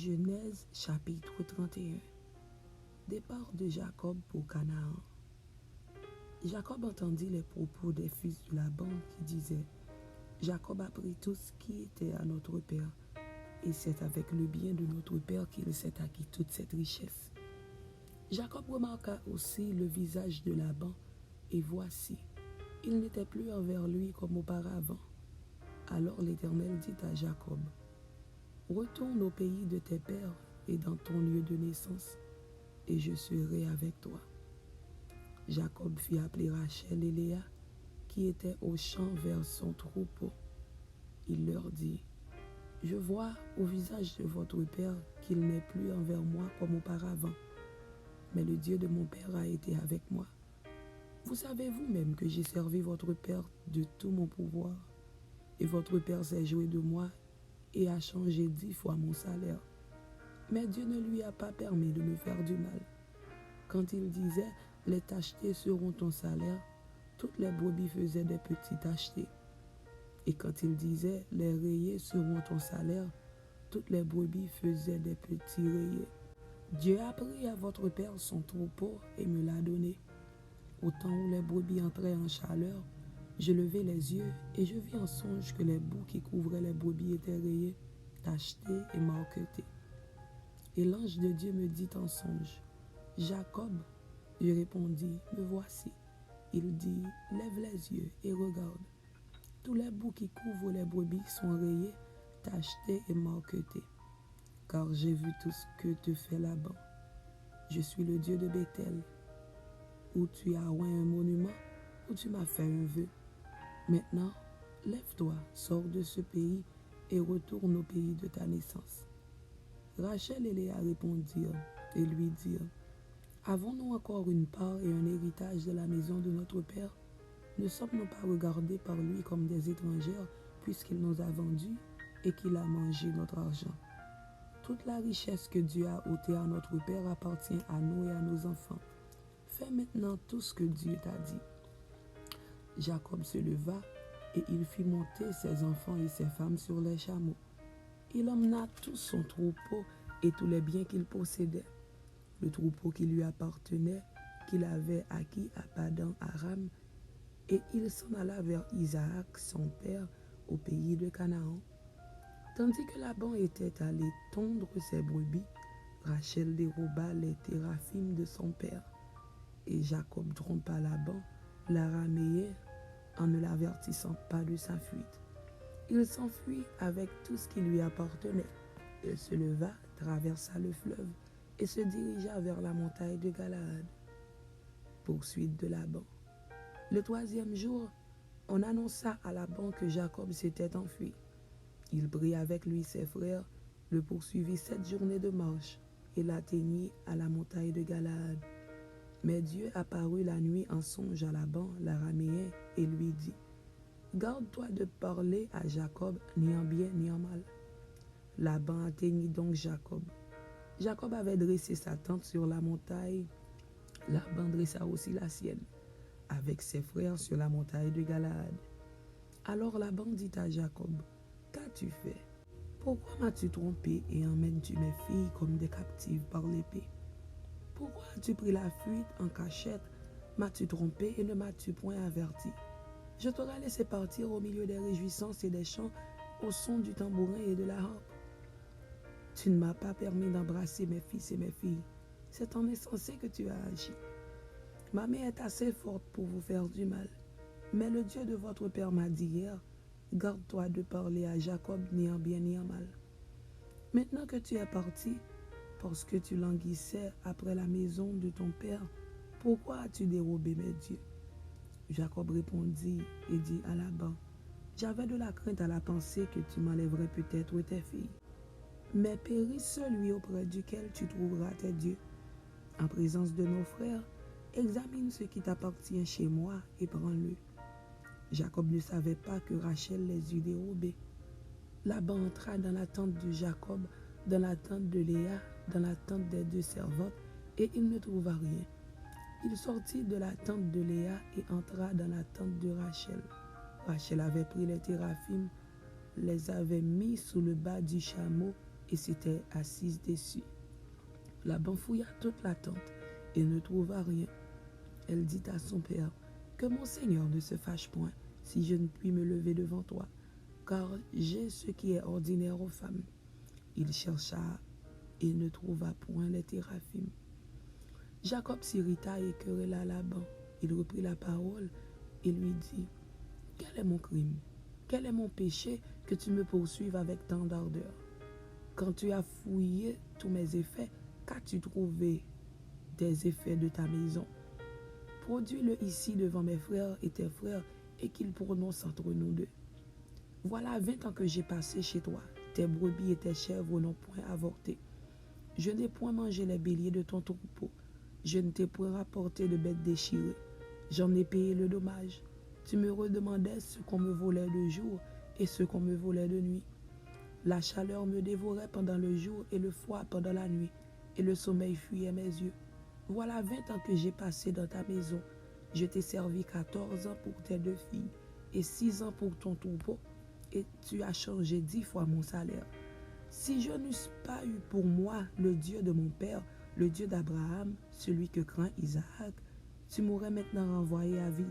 Genèse chapitre 31. Départ de Jacob pour Canaan. Jacob entendit les propos des fils de Laban qui disaient: Jacob a pris tout ce qui était à notre père, et c'est avec le bien de notre père qu'il s'est acquis toute cette richesse. Jacob remarqua aussi le visage de Laban, et voici, il n'était plus envers lui comme auparavant. Alors l'Éternel dit à Jacob: Retourne au pays de tes pères et dans ton lieu de naissance, et je serai avec toi. Jacob fit appeler Rachel et Léa, qui étaient au champ vers son troupeau. Il leur dit: Je vois au visage de votre père qu'il n'est plus envers moi comme auparavant, mais le Dieu de mon père a été avec moi. Vous savez vous-même que j'ai servi votre père de tout mon pouvoir, et votre père s'est joué de moi et a changé 10 fois mon salaire. Mais Dieu ne lui a pas permis de me faire du mal. Quand il disait: les tachetés seront ton salaire, toutes les brebis faisaient des petits tachetés. Et quand il disait: les rayés seront ton salaire, toutes les brebis faisaient des petits rayés. Dieu a pris à votre père son troupeau et me l'a donné. Au temps où les brebis entraient en chaleur, je levai les yeux et je vis en songe que les bouts qui couvraient les brebis étaient rayés, tachetés et marquetés. Et l'ange de Dieu me dit en songe: Jacob. Je répondis: me voici. Il dit: lève les yeux et regarde. Tous les bouts qui couvrent les brebis sont rayés, tachetés et marquetés. Car j'ai vu tout ce que te fait Laban. Je suis le Dieu de Béthel, où tu as oint un monument, où tu m'as fait un vœu. Maintenant, lève-toi, sors de ce pays et retourne au pays de ta naissance. Rachel et Léa répondirent et lui dirent: Avons-nous encore une part et un héritage de la maison de notre père? Ne sommes-nous pas regardés par lui comme des étrangères, puisqu'il nous a vendus et qu'il a mangé notre argent? Toute la richesse que Dieu a ôtée à notre père appartient à nous et à nos enfants. Fais maintenant tout ce que Dieu t'a dit. Jacob se leva et il fit monter ses enfants et ses femmes sur les chameaux. Il emmena tout son troupeau et tous les biens qu'il possédait. Le troupeau qui lui appartenait, qu'il avait acquis à Padan Aram, et il s'en alla vers Isaac, son père, au pays de Canaan. Tandis que Laban était allé tondre ses brebis, Rachel déroba les téraphim de son père. Et Jacob trompa Laban, l'araméen, en ne l'avertissant pas de sa fuite. Il s'enfuit avec tout ce qui lui appartenait. Il se leva, traversa le fleuve et se dirigea vers la montagne de Galaad. Poursuite de Laban. Le 3e jour, on annonça à Laban que Jacob s'était enfui. Il prit avec lui ses frères, le poursuivit 7 journées de marche et l'atteignit à la montagne de Galaad. Mais Dieu apparut la nuit en songe à Laban, l'araméen, et lui dit: Garde-toi de parler à Jacob ni en bien ni en mal. Laban atteignit donc Jacob. Jacob avait dressé sa tente sur la montagne. Laban dressa aussi la sienne, avec ses frères sur la montagne de Galaad. Alors Laban dit à Jacob: Qu'as-tu fait? Pourquoi m'as-tu trompé et emmènes-tu mes filles comme des captives par l'épée? Pourquoi as-tu pris la fuite en cachette? M'as-tu trompé et ne m'as-tu point averti? Je t'aurais laissé partir au milieu des réjouissances et des chants, au son du tambourin et de la harpe. Tu ne m'as pas permis d'embrasser mes fils et mes filles. C'est en insensé que tu as agi. Ma main est assez forte pour vous faire du mal. Mais le Dieu de votre père m'a dit hier: Garde-toi de parler à Jacob ni en bien ni en mal. Maintenant que tu es parti, parce que tu languissais après la maison de ton père, pourquoi as-tu dérobé mes dieux? Jacob répondit et dit à Laban: J'avais de la crainte à la pensée que tu m'enlèverais peut-être tes filles. Mais périt celui auprès duquel tu trouveras tes dieux. En présence de nos frères, examine ce qui t'appartient chez moi et prends-le. Jacob ne savait pas que Rachel les eût dérobés. Laban entra dans la tente de Jacob, dans la tente de Léa, dans la tente des 2 servantes, et il ne trouva rien. Il sortit de la tente de Léa et entra dans la tente de Rachel. Rachel avait pris les téraphim, les avait mis sous le bas du chameau et s'était assise dessus. Laban fouilla toute la tente et ne trouva rien. Elle dit à son père, « Que mon Seigneur ne se fâche point si je ne puis me lever devant toi, car j'ai ce qui est ordinaire aux femmes. » Il chercha et ne trouva point les téraphim. Jacob s'irrita et querella Laban. Il reprit la parole et lui dit, « Quel est mon crime? Quel est mon péché que tu me poursuives avec tant d'ardeur? Quand tu as fouillé tous mes effets, qu'as-tu trouvé des effets de ta maison? Produis-le ici devant mes frères et tes frères, et qu'ils prononcent entre nous deux. Voilà 20 ans que j'ai passé chez toi. Tes brebis et tes chèvres n'ont point avorté. Je n'ai point mangé les béliers de ton troupeau. Je ne t'ai point rapporté de bêtes déchirées. J'en ai payé le dommage. Tu me redemandais ce qu'on me volait de jour et ce qu'on me volait de nuit. La chaleur me dévorait pendant le jour et le froid pendant la nuit, et le sommeil fuyait mes yeux. Voilà 20 ans que j'ai passé dans ta maison. Je t'ai servi 14 ans pour tes 2 filles et 6 ans pour ton troupeau, et tu as changé 10 fois mon salaire. Si je n'eusse pas eu pour moi le Dieu de mon père, le Dieu d'Abraham, celui que craint Isaac, tu m'aurais maintenant renvoyé à vide.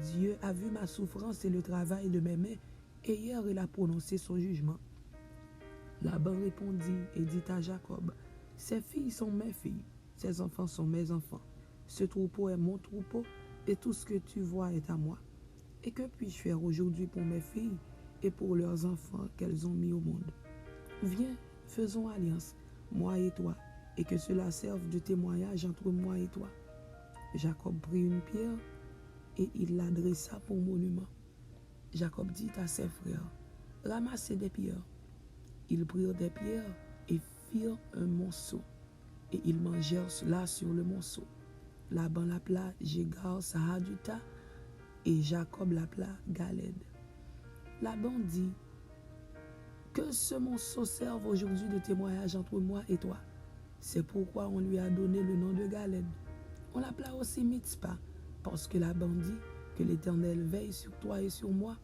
Dieu a vu ma souffrance et le travail de mes mains, et hier il a prononcé son jugement. » Laban répondit et dit à Jacob, « Ces filles sont mes filles, ces enfants sont mes enfants. Ce troupeau est mon troupeau, et tout ce que tu vois est à moi. Et que puis-je faire aujourd'hui pour mes filles et pour leurs enfants qu'elles ont mis au monde? Viens, faisons alliance, moi et toi, et que cela serve de témoignage entre moi et toi. » Jacob prit une pierre et il l'adressa pour monument. Jacob dit à ses frères, « Ramassez des pierres. » Ils prirent des pierres et firent un monceau, et ils mangèrent cela sur le monceau. Laban l'appela Jégar Sahaduta, et Jacob l'appela Galed. Laban dit, « Que ce monceau serve aujourd'hui de témoignage entre moi et toi. » C'est pourquoi on lui a donné le nom de Galed. On l'appela aussi Mitzpah, parce que Laban dit que l'Éternel veille sur toi et sur moi,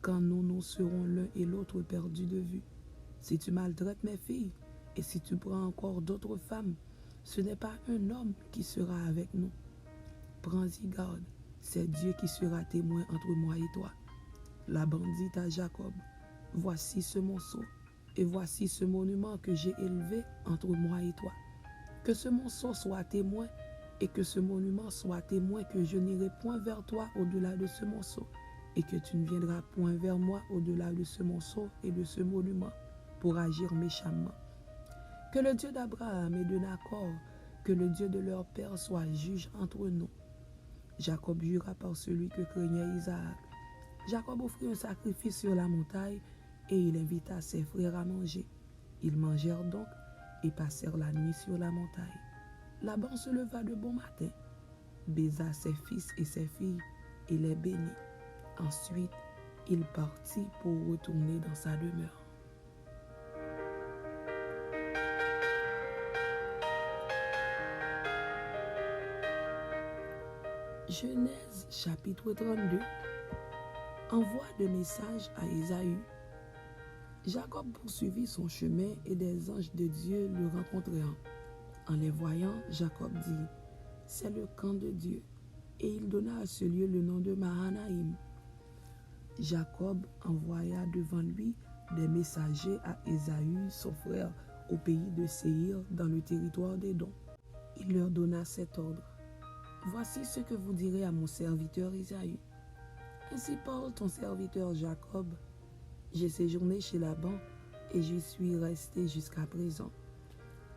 quand nous serons l'un et l'autre perdus de vue. Si tu maltraites mes filles, et si tu prends encore d'autres femmes, ce n'est pas un homme qui sera avec nous. Prends-y garde, c'est Dieu qui sera témoin entre moi et toi. Laban dit à Jacob, « Voici ce monceau, et voici ce monument que j'ai élevé entre moi et toi. Que ce monceau soit témoin, et que ce monument soit témoin que je n'irai point vers toi au-delà de ce monceau, et que tu ne viendras point vers moi au-delà de ce monceau et de ce monument, pour agir méchamment. Que le Dieu d'Abraham et de Nacor, que le Dieu de leur père soit juge entre nous. » Jacob jura par celui que craignait Isaac. Jacob offrit un sacrifice sur la montagne et il invita ses frères à manger. Ils mangèrent donc et passèrent la nuit sur la montagne. Laban se leva de bon matin, baisa ses fils et ses filles et les bénit. Ensuite, il partit pour retourner dans sa demeure. Genèse chapitre 32. Envoi de message à Ésaü. Jacob poursuivit son chemin et des anges de Dieu le rencontrèrent. En les voyant, Jacob dit, « C'est le camp de Dieu. » Et il donna à ce lieu le nom de Mahanaïm. Jacob envoya devant lui des messagers à Ésaü, son frère, au pays de Séhir, dans le territoire d'Édom. Il leur donna cet ordre. « Voici ce que vous direz à mon serviteur Ésaü. Ainsi parle ton serviteur Jacob. J'ai séjourné chez Laban et j'y suis resté jusqu'à présent.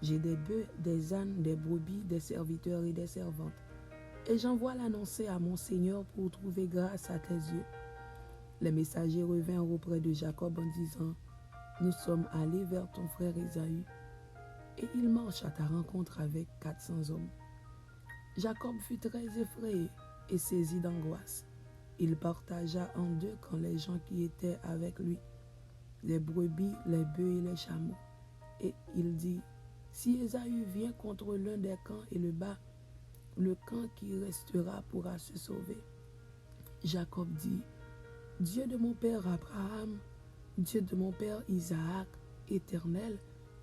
J'ai des bœufs, des ânes, des brebis, des serviteurs et des servantes. Et j'envoie l'annoncer à mon Seigneur pour trouver grâce à tes yeux. » Les messagers revinrent auprès de Jacob en disant, « Nous sommes allés vers ton frère Ésaü. » Et il marche à ta rencontre avec 400 hommes. Jacob fut très effrayé et saisi d'angoisse. Il partagea en deux quand les gens qui étaient avec lui, les brebis, les bœufs et les chameaux. Et il dit, « Si Ésaü vient contre l'un des camps et le bat, le camp qui restera pourra se sauver. » Jacob dit, « Dieu de mon père Abraham, Dieu de mon père Isaac, éternel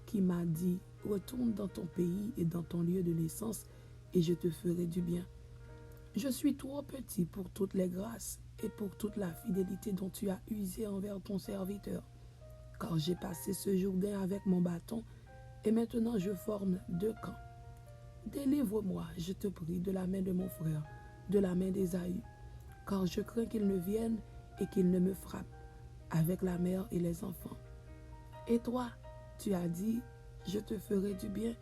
qui m'a dit, retourne dans ton pays et dans ton lieu de naissance, et je te ferai du bien. Je suis trop petit pour toutes les grâces et pour toute la fidélité dont tu as usé envers ton serviteur, car j'ai passé ce Jourdain avec mon bâton, et maintenant je forme 2 camps. Délivre-moi, je te prie, de la main de mon frère, de la main d'Ésaü, car je crains qu'il ne vienne et qu'il ne me frappe, avec la mère et les enfants. Et toi, tu as dit, je te ferai du bien,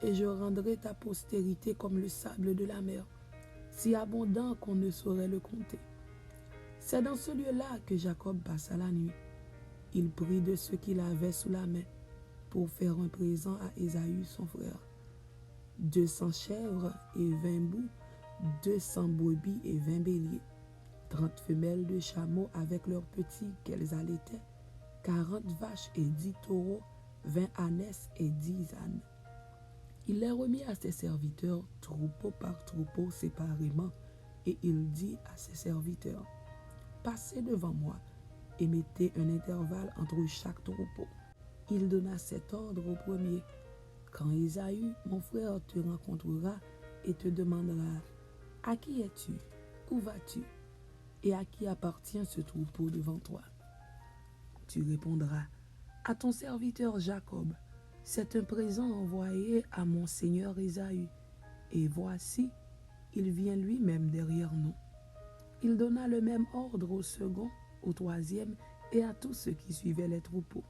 et je rendrai ta postérité comme le sable de la mer, si abondant qu'on ne saurait le compter. C'est dans ce lieu-là que Jacob passa la nuit. Il prit de ce qu'il avait sous la main pour faire un présent à Ésaü son frère. 200 chèvres et 20 boucs, 200 brebis et 20 béliers, 30 femelles de chameaux avec leurs petits qu'elles allaitaient, 40 vaches et 10 taureaux, 20 ânesses et 10 ânes. Il les remit à ses serviteurs, troupeau par troupeau séparément, et il dit à ses serviteurs, passez devant moi et mettez un intervalle entre chaque troupeau. Il donna cet ordre au premier. Quand Ésaü, mon frère, te rencontrera et te demandera, à qui es-tu? Où vas-tu? Et à qui appartient ce troupeau devant toi? Tu répondras, à ton serviteur Jacob. C'est un présent envoyé à mon seigneur Ésaü. Et voici, il vient lui-même derrière nous. Il donna le même ordre au second, au troisième et à tous ceux qui suivaient les troupeaux.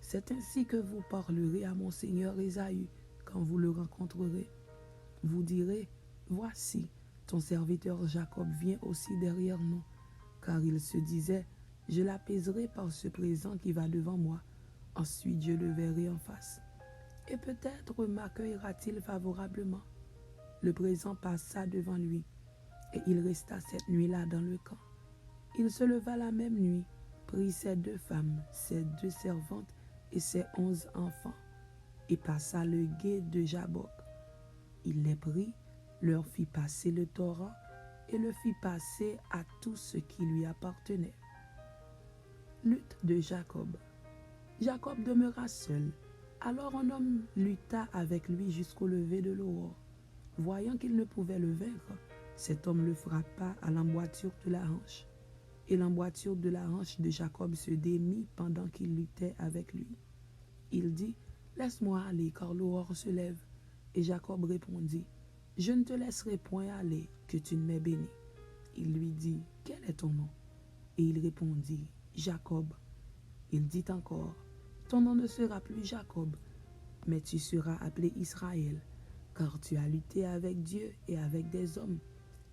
C'est ainsi que vous parlerez à mon seigneur Ésaü quand vous le rencontrerez. Vous direz, voici, ton serviteur Jacob vient aussi derrière nous, car il se disait, je l'apaiserai par ce présent qui va devant moi. Ensuite, je le verrai en face. Et peut-être m'accueillera-t-il favorablement. Le présent passa devant lui, et il resta cette nuit-là dans le camp. Il se leva la même nuit, prit ses 2 femmes, ses 2 servantes et ses 11 enfants, et passa le gué de Jabbok. Il les prit, leur fit passer le torrent, et le fit passer à tout ce qui lui appartenait. Lutte de Jacob. Jacob demeura seul. Alors un homme lutta avec lui jusqu'au lever de l'aurore. Voyant qu'il ne pouvait le vaincre, cet homme le frappa à l'emboîture de la hanche. Et l'emboîture de la hanche de Jacob se démit pendant qu'il luttait avec lui. Il dit, laisse-moi aller, car l'aurore se lève. Et Jacob répondit, je ne te laisserai point aller, que tu ne m'aies béni. Il lui dit, quel est ton nom? Et il répondit, Jacob. Il dit encore, ton nom ne sera plus Jacob, mais tu seras appelé Israël, car tu as lutté avec Dieu et avec des hommes,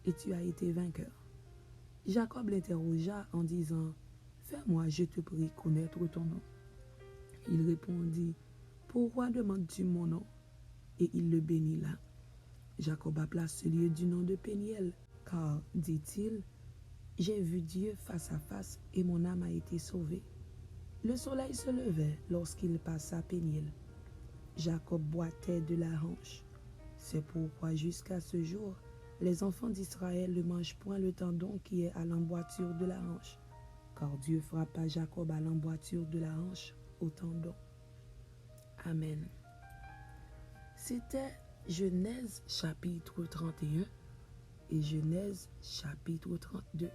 et tu as été vainqueur. Jacob l'interrogea en disant, fais-moi, je te prie, connaître ton nom. Il répondit, pourquoi demandes-tu mon nom? Et il le bénit là. Jacob appela ce lieu du nom de Péniel, car, dit-il, j'ai vu Dieu face à face et mon âme a été sauvée. Le soleil se levait lorsqu'il passa Péniel. Jacob boitait de la hanche. C'est pourquoi jusqu'à ce jour, les enfants d'Israël ne mangent point le tendon qui est à l'emboîture de la hanche, car Dieu frappa Jacob à l'emboîture de la hanche au tendon. Amen. C'était Genèse chapitre 31 et Genèse chapitre 32.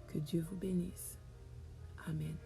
Que Dieu vous bénisse. Amen.